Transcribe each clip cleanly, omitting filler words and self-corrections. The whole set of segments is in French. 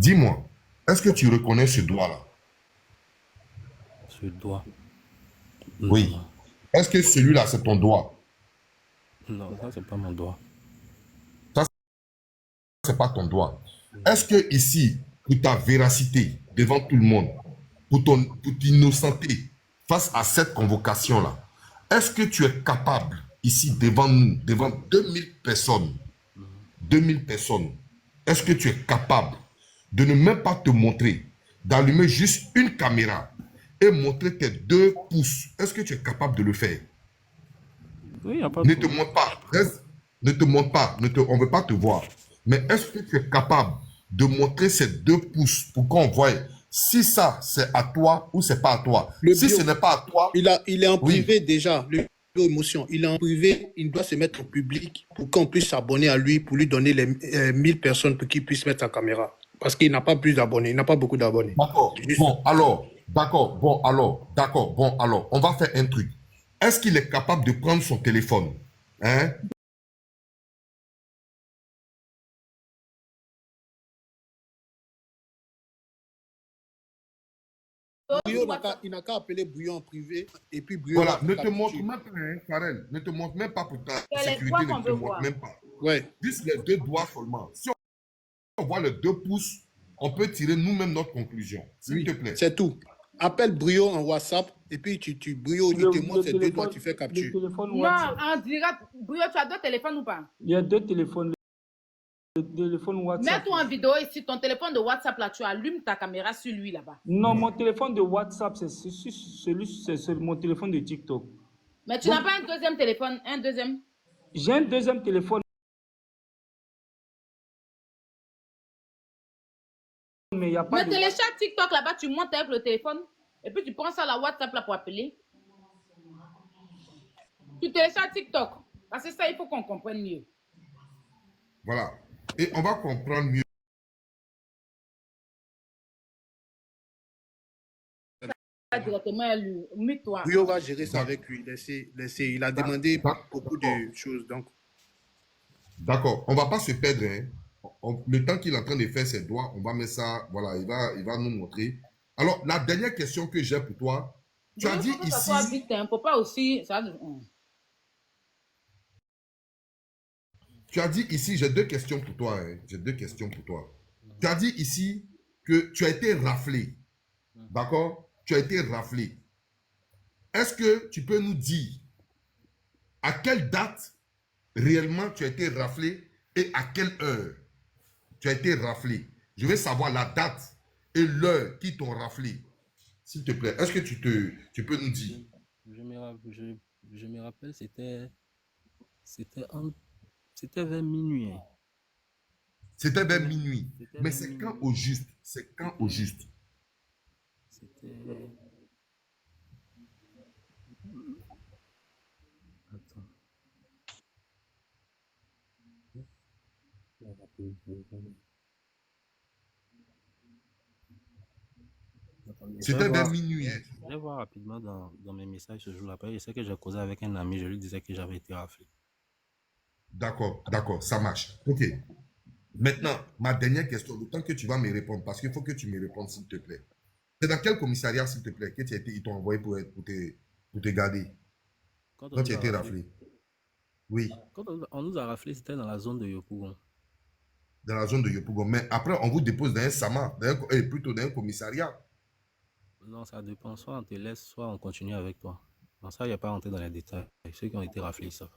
Dis-moi, est-ce que tu reconnais ce doigt-là? Ce doigt. Oui. Non, Est-ce que celui-là, c'est ton doigt? non, ça c'est pas mon doigt. Ça, c'est pas ton doigt. Est-ce Non. que ici, pour ta véracité devant tout le monde, pour t'innocenter face à cette convocation-là, est-ce que tu es capable, ici, devant nous, devant 2000 personnes, 2000 personnes, est-ce que tu es capable de ne même pas te montrer, d'allumer juste une caméra et montrer tes 2 pouces? Est-ce que tu es capable de le faire? Oui, il n'y a pas de Ne te problème. montre pas, reste, ne te montre pas, on ne veut pas te voir. Mais est-ce que tu es capable de montrer ces 2 pouces pour qu'on voie si ça c'est à toi ou c'est pas à toi? Le Si ce bio, n'est pas à toi, il est en oui, privé déjà. Le bio émotion, il est en privé. Il doit se mettre en public pour qu'on puisse s'abonner à lui, pour lui donner les 1000 personnes pour qu'il puisse mettre sa caméra. Parce qu'il n'a pas plus d'abonnés. Il n'a pas beaucoup d'abonnés. d'accord. C'est juste. Bon, alors, d'accord, bon, alors, d'accord, bon, alors, on va faire un truc. Est-ce qu'il est capable de prendre son téléphone, hein? Brio il n'a qu'à appeler Brio en privé et puis Brio va Voilà, faire ne te montre capture. même pas, hein, Karel, ne te montre même pas pour ta C'est les doigts sécurité, ne qu'on te veut montre voir. même pas. Ouais. Juste les 2 doigts seulement. Si on voit les 2 pouces, on peut tirer nous-mêmes notre conclusion. S'il te Oui, plaît. c'est tout. Appelle Brio en WhatsApp et puis Brio, il te montre ses 2 doigts, tu fais Le capture. téléphone Non, WhatsApp. en direct. Brio, tu as deux téléphones ou pas? Il y a deux téléphones. Le téléphone WhatsApp. Mets-toi en vidéo ici, ton téléphone de WhatsApp là, tu allumes ta caméra sur lui là-bas. Non, mon téléphone de WhatsApp, c'est mon téléphone de TikTok. Mais tu n'as pas un deuxième téléphone, un deuxième. J'ai un deuxième téléphone, mais il n'y a pas Mais de télécharge TikTok là-bas, tu montes avec le téléphone et puis tu prends ça à la WhatsApp là pour appeler. Tu télécharges TikTok. Parce que ça, il faut qu'on comprenne mieux. Voilà. Et on va comprendre mieux. Directement, lui. Mute-toi. Brio va gérer ça avec lui. Il a demandé beaucoup de choses. Donc, D'accord. On ne va pas se perdre, hein. Le temps qu'il est en train de faire ses doigts, on va mettre ça. Voilà, il va nous montrer. Alors, la dernière question que j'ai pour toi, tu as Il dit faut que ça soit ici, vite, hein. Faut pas aussi. Ça... j'ai 2 questions pour toi, hein. J'ai 2 questions pour toi. Tu as dit ici que tu as été raflé. D'accord? Tu as été raflé. Est-ce que tu peux nous dire à quelle date réellement tu as été raflé et à quelle heure tu as été raflé? Je veux savoir la date et l'heure qui t'ont raflé. S'il te plaît, est-ce que tu peux nous dire? Je me rappelle, c'était vers minuit, hein. C'était vers minuit. C'était Mais vers c'est quand minuit. au juste? C'est quand au juste? C'était. Attends. Attendez, C'était vers minuit, hein. je vais voir rapidement dans mes messages ce jour-là. Je sais que j'ai causé avec un ami, je lui disais que j'avais été raflé. D'accord, d'accord, ça marche. Ok. Maintenant, ma dernière question, le temps que tu vas me répondre, parce qu'il faut que tu me répondes, s'il te plaît. C'est dans quel commissariat, s'il te plaît, que ils t'ont envoyé pour te garder Quand on quand tu nous as a été raflé, raflé? Oui, quand on nous a raflé, c'était dans la zone de Yopougon. dans la zone de Yopougon. Mais après, on vous dépose dans un SAMA, plutôt dans un commissariat. Non, ça dépend. Soit on te laisse, soit on continue avec toi. Dans ça, il n'y a pas à rentrer dans les détails. Ceux qui ont été raflés, ils savent.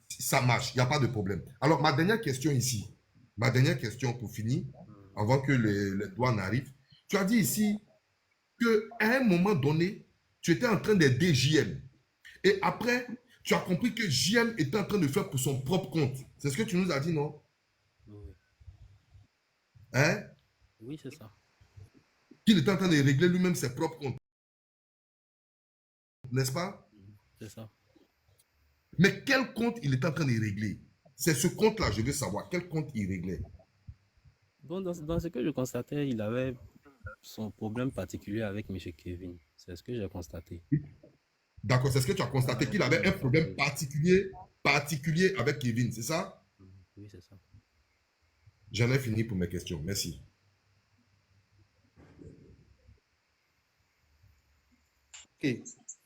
Ça marche, il n'y a pas de problème. Alors, ma dernière question ici, ma dernière question pour finir, avant que les douanes arrivent. Tu as dit ici qu'à un moment donné, tu étais en train d'aider JM. Et après, tu as compris que JM était en train de faire pour son propre compte. C'est ce que tu nous as dit, non? Oui, Hein? oui, c'est ça. Qu'il était en train de régler lui-même ses propres comptes. N'est-ce pas? C'est ça. Mais quel compte il est en train de régler? C'est ce compte-là, je veux savoir. Quel compte il réglait? Bon, dans ce que je constatais, il avait son problème particulier avec M. Kevin. C'est ce que j'ai constaté. D'accord, c'est ce que tu as constaté, qu'il avait un problème particulier avec Kevin, c'est ça? Oui, c'est ça. J'en ai fini pour mes questions. Merci. Ok,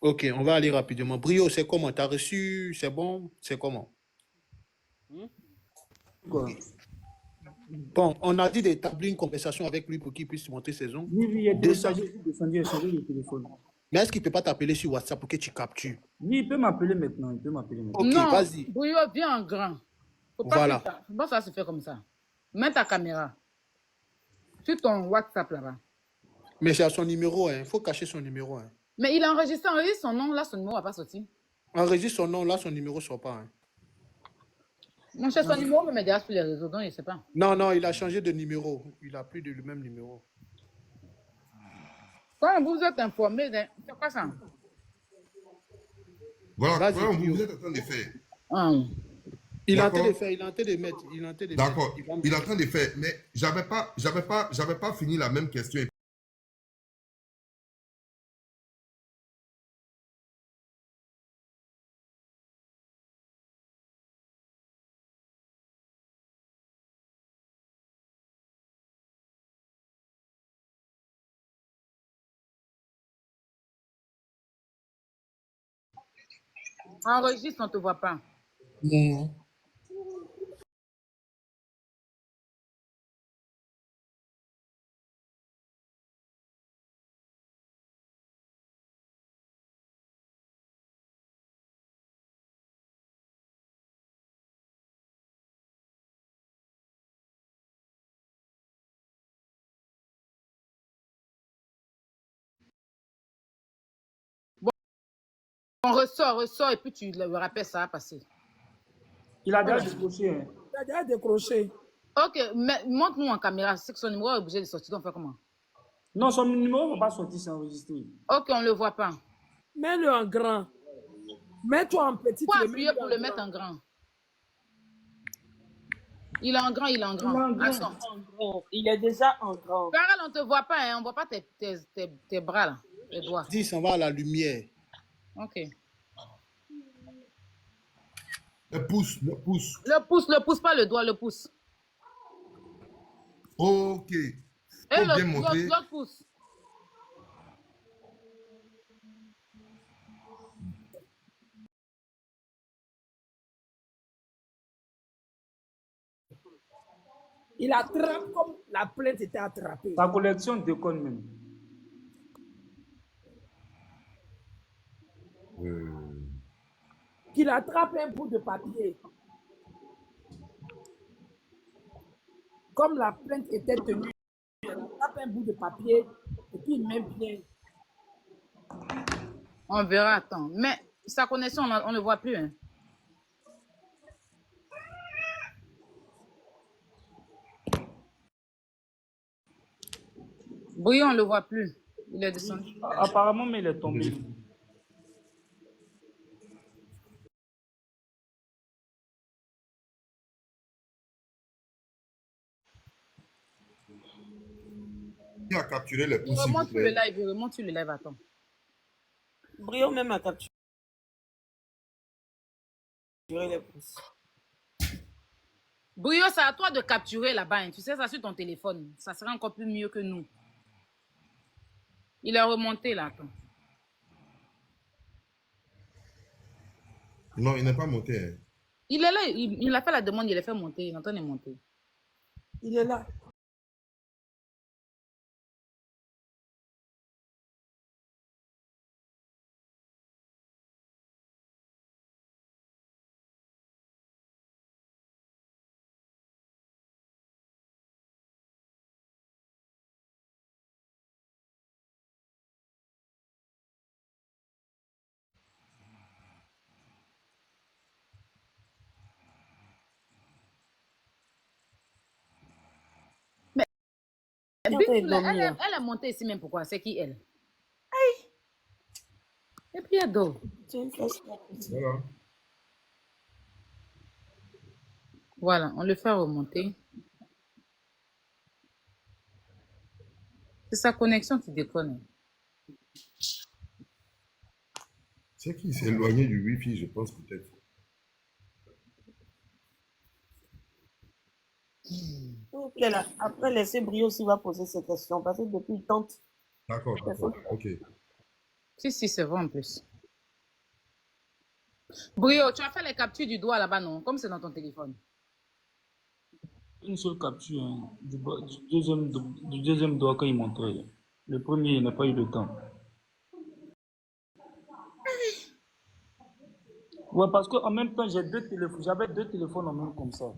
ok, on va aller rapidement. Brio, c'est comment? T'as reçu? C'est bon? C'est comment? Quoi? Bon, on a dit d'établir une conversation avec lui pour qu'il puisse montrer ses ongles. Oui, il est Descend. descendu, il a changé de téléphone. Mais est-ce qu'il ne peut pas t'appeler sur WhatsApp pour que tu captures? Oui, il peut m'appeler maintenant, il peut m'appeler maintenant. Ok, Non, vas-y. Bouillot, viens en grand. Faut pas Voilà. faut pas que ça se fait comme ça. Mets ta caméra sur ton WhatsApp là-bas. Mais c'est à son numéro, hein. Il faut cacher son numéro. Hein. Mais il a enregistré son nom, là, son numéro va pas sortir. Enregistre son nom, là, son numéro ne sort pas. Hein. Mon cher, son numéro me met déjà sur les réseaux, donc je sais pas. Non, non, il a changé de numéro. Il n'a plus de le même numéro. Quand vous êtes informé, c'est quoi ça? Voilà, Vas-y, voilà, Brio. vous êtes en train de faire. Il est en train de D'accord. faire, il est en train de mettre, il est en train de D'accord, mettre. il est en train de faire, mais j'avais pas fini la même question. Enregistre, on ne te voit pas. Mhm. On ressort, et puis tu le rappelles, ça va passer. Il a déjà décroché. Hein. Il a déjà décroché. Ok, montre-nous en caméra. C'est que son numéro est obligé de sortir, on fait comment? Non, son numéro ne va pas sortir, c'est enregistré. Ok, on ne le voit pas. Mets-le en grand. Mets-toi en petit. Faut appuyer pour le mettre en grand. Il est en grand, il est en grand. Attends. Il est déjà en grand. Carole, on ne te voit pas, hein? On ne voit pas tes bras là, tes doigts. Dis, ça va à la lumière. Ok. Le pouce, le pouce. Le pouce, pas le doigt, le pouce. Ok. Et Faut bien montrer. l'autre pouce. Il attrape comme la plainte était attrapée. Sa collection déconne même. Qu'il attrape un bout de papier. Comme la plainte était tenue, il attrape un bout de papier et puis il met bien. On verra, attends. Mais sa connexion, on ne le voit plus. Hein. Bouillon, on ne le voit plus. Il est descendu. Apparemment, mais il est tombé. Qui a capturé les Il pouces, s'il vous remonte sur le plaît? live, il remonte sur le live, attends. Brio même a capturé les pouces. Bouillon, c'est à toi de capturer là-bas. Hein. Tu sais ça sur ton téléphone. Ça sera encore plus mieux que nous. Il est remonté là, attends. Non, il n'est pas monté. Hein. Il est là, il a fait la demande, il est fait monter, il est en train de monter. Il est là. Elle est montée ici même pourquoi? C'est qui elle? Aïe! Et puis elle dort. Voilà. Voilà, on le fait remonter. C'est sa connexion qui déconne. C'est qui s'est éloigné du Wi-Fi, je pense peut-être. Après, laissez Brio s'il va poser ses questions parce que depuis il tente. D'accord, d'accord. Ok. Si, c'est vrai en plus. Brio, tu as fait les captures du doigt là-bas, non? Comme c'est dans ton téléphone. Une seule capture hein, du deuxième doigt qu'il montrait. Le premier, il n'a pas eu le temps. Ouais, parce qu'en même temps, j'avais deux téléphones en même comme ça.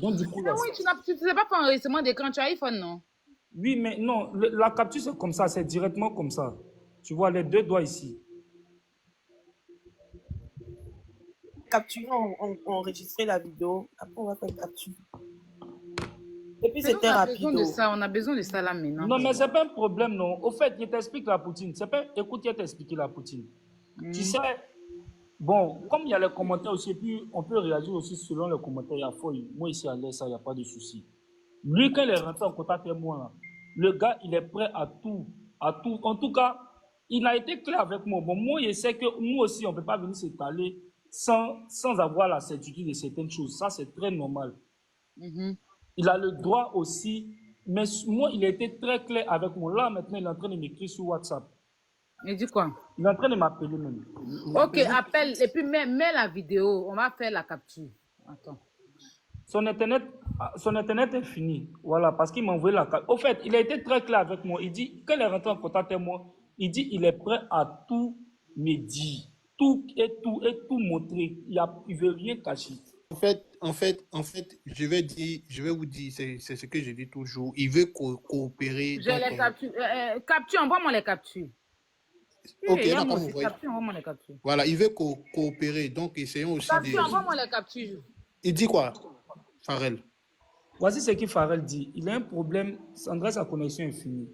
Donc, du coup, Ah là, oui, tu ne faisais pas faire enregistrement d'écran, tu as iPhone, non? oui, mais non, la capture, c'est comme ça, c'est directement comme ça. Tu vois, les deux doigts ici. Capturer, on enregistrait la vidéo. Après, on va faire une capture. Et puis, Mais nous, on c'était a rapide. besoin de ça, on a besoin de ça là maintenant. Non, mais c'est pas un problème, non. Au fait, je t'explique la poutine. C'est pas... Écoute, je t'explique la poutine. Tu sais, bon, comme il y a les commentaires aussi, puis on peut réagir aussi selon les commentaires. Il y a folie. Moi, ici, à l'aise, ça, il n'y a pas de souci. Lui, quand il est rentré en contact avec moi, là, le gars, il est prêt à tout. À tout. En tout cas, il a été clair avec moi. Bon, moi, je sais que nous aussi, on ne peut pas venir s'étaler sans avoir la certitude de certaines choses. Ça, c'est très normal. Il a le droit aussi. Mais moi, il a été très clair avec moi. Là, maintenant, il est en train de m'écrire sur WhatsApp. Il dit quoi? Il est en train de m'appeler même. Ok, appelle et puis mets la vidéo. On va faire la capture. Attends. Son internet est fini. Voilà, parce qu'il m'a envoyé la carte. Au fait, il a été très clair avec moi. Il dit, quand il est rentré en contact avec moi, il dit il est prêt à tout me dire. Tout et tout montrer. Il ne veut rien cacher. En fait, je vais vous dire, c'est ce que je dis toujours. Il veut coopérer. J'ai les captures. Capture, envoie-moi les captures. Ok, Il y on a n'a moi pas aussi, envoyé. capture, envoie-moi les captures. Voilà, il veut coopérer. Donc, essayons aussi Capture, de... envoie-moi les captures. Il dit quoi, Pharrell? Voici ce que Pharrell dit. Il a un problème. André, sa connexion est finie.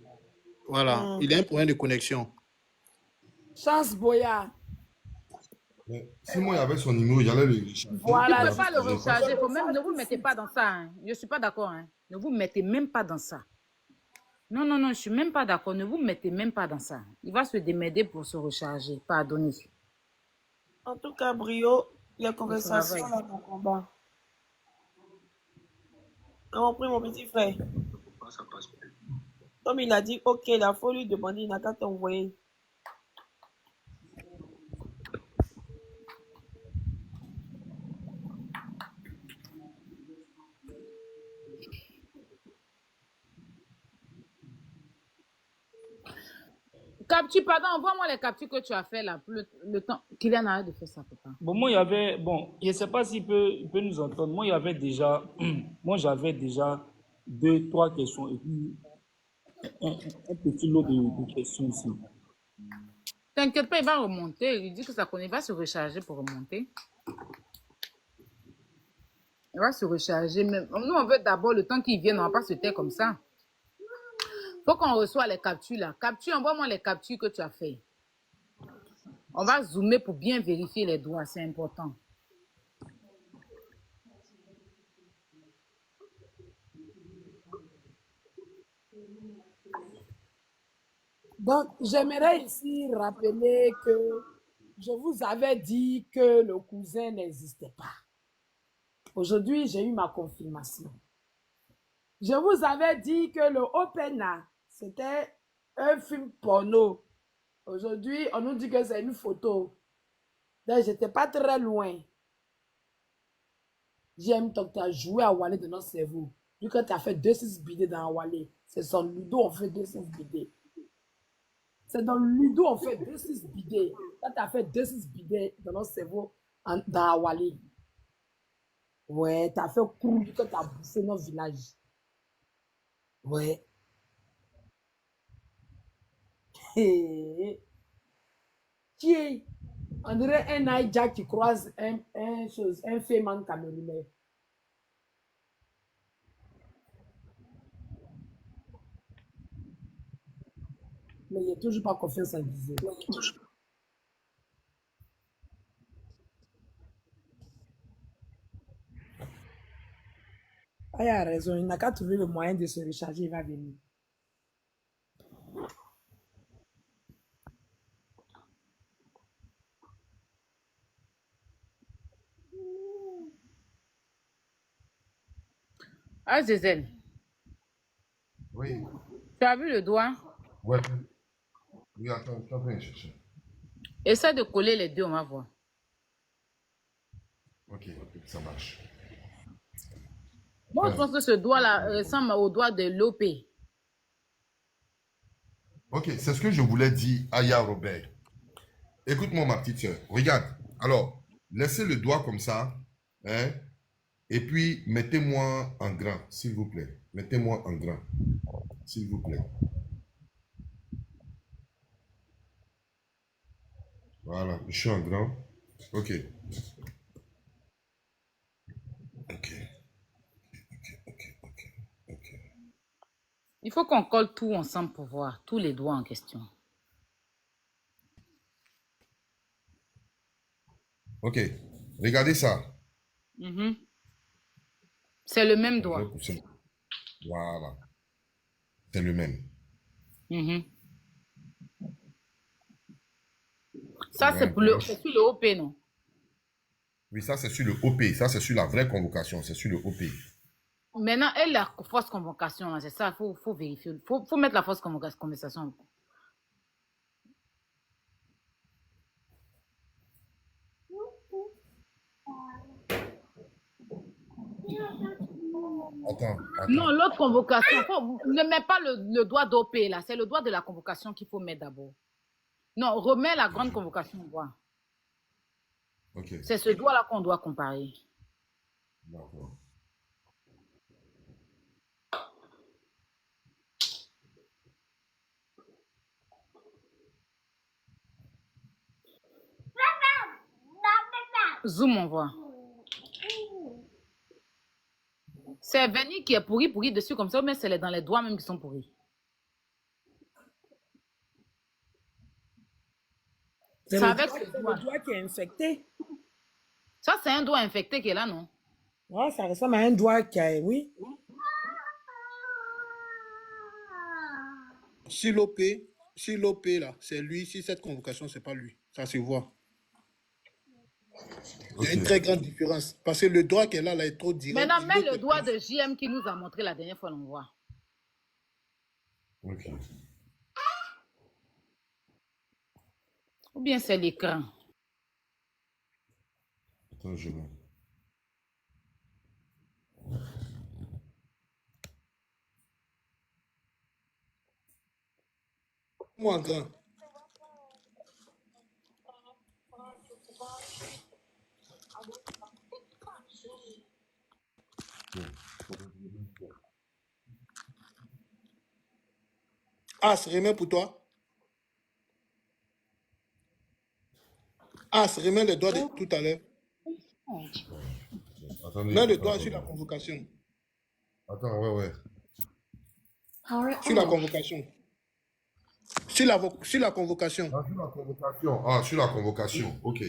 Voilà, il a un problème de connexion. Chance Boya. Mais si moi, il y avait son numéro, j'allais le recharger. Voilà. Tu ne peux pas le recharger. Faut même, ne vous mettez pas dans ça. Hein. Je ne suis pas d'accord. Hein. Ne vous mettez même pas dans ça. Non, je ne suis même pas d'accord. Ne vous mettez même pas dans ça. Il va se démerder pour se recharger. Pardonnez. En tout cas, Brio, les conversations là, mon combat. On pris mon petit frère. Comme il a dit, ok, il faut lui demander, il n'a qu'à t'envoyer. Capture, pardon, envoie-moi les captures que tu as fait là. Pour le temps qu'il en a de faire ça, papa. Bon, moi, il y avait, bon, je ne sais pas s'il peut nous entendre. Moi, il y avait déjà, j'avais déjà 2, 3 questions et puis un petit lot de questions ici. T'inquiète pas, il va remonter. Il dit que ça connaît, il va se recharger pour remonter. Il va se recharger. Même. Nous, on veut d'abord le temps qu'il vienne, on ne va pas se taire comme ça. Il faut qu'on reçoive les captures là. Capture, envoie-moi les captures que tu as fait. On va zoomer pour bien vérifier les doigts, c'est important. Donc, j'aimerais ici rappeler que je vous avais dit que le cousin n'existait pas. Aujourd'hui, j'ai eu ma confirmation. Je vous avais dit que le Opena, c'était un film porno. Aujourd'hui, on nous dit que c'est une photo. Donc, je n'étais pas très loin. J'aime que tu as joué à Wally de notre cerveau. Vu que tu as fait 2-6 bidets dans Wally. C'est son Ludo, on fait 2-6 bidets. C'est dans le Ludo, on fait 2-6 bidets. Quand tu as fait 2-6 bidets dans notre cerveau, dans Wally. Ouais, tu as fait court vu que tu as bouffé notre village. Ouais. Qui on dirait un Niger qui croise un féman camerounais. Mais il n'y a toujours pas confiance en Disney. Ah, il a raison, il n'a qu'à trouver le moyen de se recharger, il va venir. Ah, Zézel. Oui. Tu as vu le doigt? Ouais. Oui, attends, je suis en train de chercher. Essaie de coller les deux, on va voir. Ok, ça marche. Moi, je pense que ce doigt-là ressemble au doigt de l'OP. Ok, c'est ce que je voulais dire à Ya Robert. Écoute-moi, ma petite soeur. Regarde. Alors, laissez le doigt comme ça. Hein, et puis, mettez-moi en grand, s'il vous plaît. Mettez-moi en grand, s'il vous plaît. Voilà, je suis en grand. Ok. Ok. Ok. Il faut qu'on colle tout ensemble pour voir, tous les doigts en question. Ok. Regardez ça. Mhm. C'est le même Je vais doigt. pousser. Voilà. C'est le même. Mhm. Ça, c'est Ouais, pour le, c'est sur le OP, non? oui, ça c'est sur le OP. Ça c'est sur la vraie convocation. C'est sur le OP. Maintenant, elle, la fausse convocation, là, c'est ça, faut vérifier. Faut mettre la fausse conversation. Non, Attends. l'autre convocation, ne mets pas le doigt d'OP, là. C'est le doigt de la convocation qu'il faut mettre d'abord. Non, remets la grande convocation, voir. Ok. C'est ce doigt-là qu'on doit comparer. D'accord. Zoom, on voit. C'est Veni qui est pourri dessus comme ça, mais c'est dans les doigts même qui sont pourris. C'est C'est le avec doigt, ce c'est doigt. le doigt qui est infecté. Ça, c'est un doigt infecté qui est là, non? Ouais, ça ressemble à un doigt qui a, oui. Si l'OP, là, c'est lui, si cette convocation, c'est pas lui. Ça se voit. Il y a Ok. une très grande différence. Parce que le doigt qui est là, là est trop direct. Maintenant, Et mets l'autre le est doigt plus- de JM qui nous a montré la dernière fois, on voit. Ok. Ou bien c'est l'écran. Attends, je vais. moins grand. As, remets pour toi. As, remets le doigt de tout à l'heure. Attendez. Mets le Attends, doigt sur la attends. convocation. Attends, ouais. Sur la convocation. Sur la convocation. Ah, sur la convocation. Ah, sur la convocation. Ok.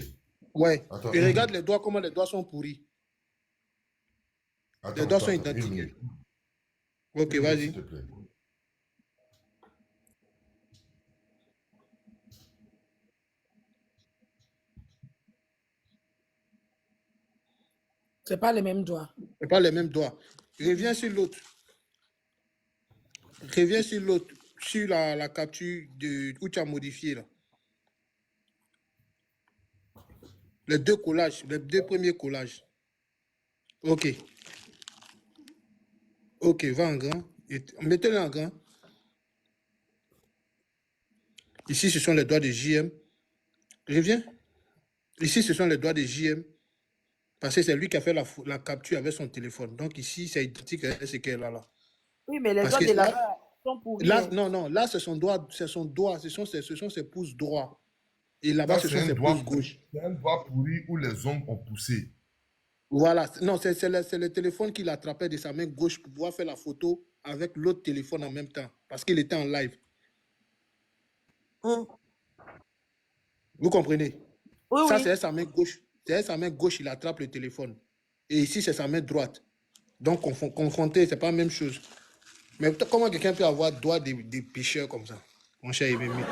Ouais. Attends, Et une regarde minute. les doigts, comment les doigts sont pourris. Les Attends, doigts sont une identiques. minute. Ok, Une minute, s'il vas-y. te plaît. C'est pas les mêmes doigts. C'est pas les mêmes doigts. Reviens sur l'autre. Reviens sur l'autre. Sur la capture de, où tu as modifié là. Les deux collages, les deux premiers collages. Ok. Ok, va en grand. Mettez-le en grand. Ici, ce sont les doigts de JM. Reviens. Ici, ce sont les doigts de JM. Parce que c'est lui qui a fait la capture avec son téléphone. Donc ici, c'est identique à ce qu'elle a là. Oui, mais les Parce doigts que de là, là-bas sont pourris. là, non, là, c'est son doigt, ce sont ses pouces droits. Et là-bas, Ça, ce c'est sont un ses pouces doigt, gauches. c'est un doigt pourri où les ongles ont poussé. Voilà. Non, c'est le téléphone qu'il attrapait de sa main gauche pour pouvoir faire la photo avec l'autre téléphone en même temps. Parce qu'il était en live. Hum. Vous comprenez? Oui, Ça, oui. c'est sa main gauche. C'est sa main gauche, il attrape le téléphone. Et ici, c'est sa main droite. Donc, confronté, c'est pas la même chose. Mais comment quelqu'un peut avoir doigt des pêcheurs comme ça? Mon cher Yémémi.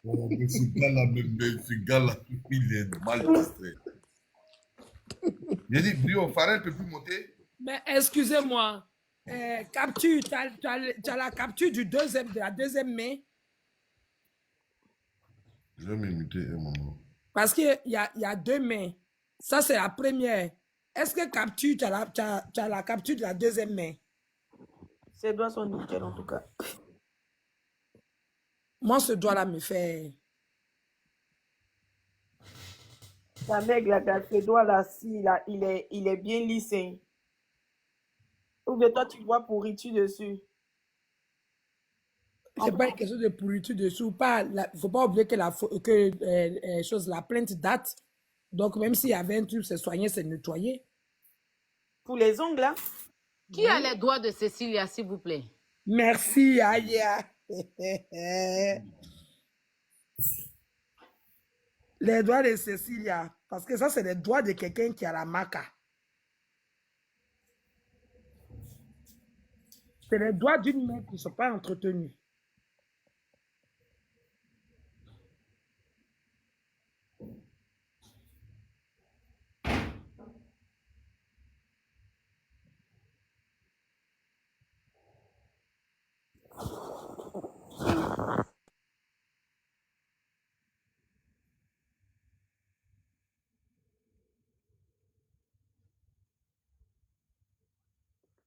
Oh, mais ce gars-là, il est mal distrait. J'ai dit, Brio, Farel ne peut plus monter. Mais excusez-moi, Capture, tu as la capture de la deuxième main. Je vais m'imiter un moment. Parce qu'il y a deux mains. Ça, c'est la première. Est-ce que capture, tu as la capture de la deuxième main? Ses doigts sont nickel en tout cas. Moi, ce doigt-là me fait... Ta mec, là, ce doigt-là, si, là, il est bien lisse. Hein. Ou bien toi, tu vois pourriture dessus. C'est pas une question de pourriture dessous. Il ne faut pas oublier que la plainte date. Donc, même s'il y avait un truc, c'est soigné, c'est nettoyé. Pour les ongles, là? Qui a les doigts de Cécilia, s'il vous plaît? Merci, Aya. Les doigts de Cécilia. Parce que ça, c'est les doigts de quelqu'un qui a la maca. C'est les doigts d'une main qui ne sont pas entretenus.